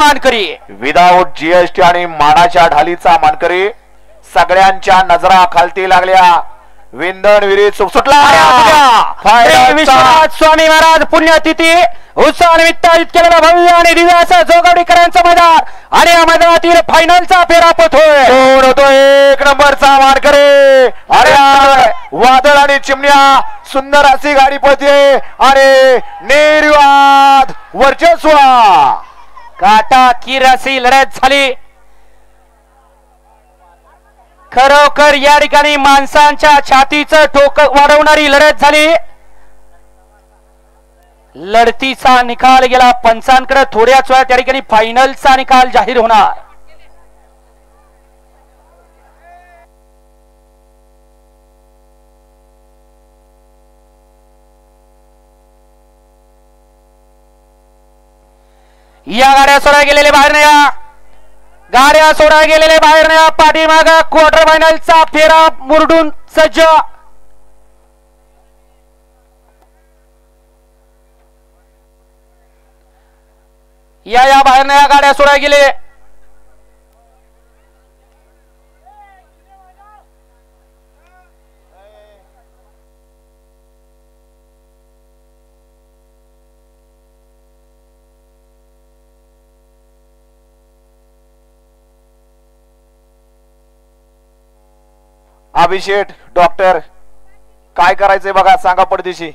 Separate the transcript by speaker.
Speaker 1: मानकरी
Speaker 2: without GST आणि मानाच्या ढालीचा मानकरी सगळ्यांच्या नजरा खालती लागल्या विंदन विहिरीत सुटला
Speaker 1: विश्वनाथ स्वामी महाराज पुण्यतिथी उत्सव निमित्त केलेला भव्य आणि दिव्य असा जोगवडीकरांचं मैदान आणि या मैदानातील फायनलचा फेरा होतोय
Speaker 2: कोण होतो एक नंबरचा मानकरी अरे वादळ आणि चिमण्या सुंदर अशी गाडी पळते अरे निर्वाद वर्चस्व
Speaker 1: काटा कीर अशी लढत झाली खरोखर या ठिकाणी माणसांच्या छातीचं ठोक वाढवणारी लढत झाली लढतीचा निकाल गेला पंचांकडे थोड्याच वेळात त्या ठिकाणी फायनलचा निकाल जाहीर होणार या गाड्या सोडा गेलेले बाहेर नाही गाड्या सोडा गेलेले बाहेर नाही पाठीमाग क्वार्टर फायनलचा फेरा मुरडून सज्ज या बाहेर नाही गाड्या सोडा गेले
Speaker 2: अभिषेक डॉक्टर काय करायचंय बघा सांगा पडदेशी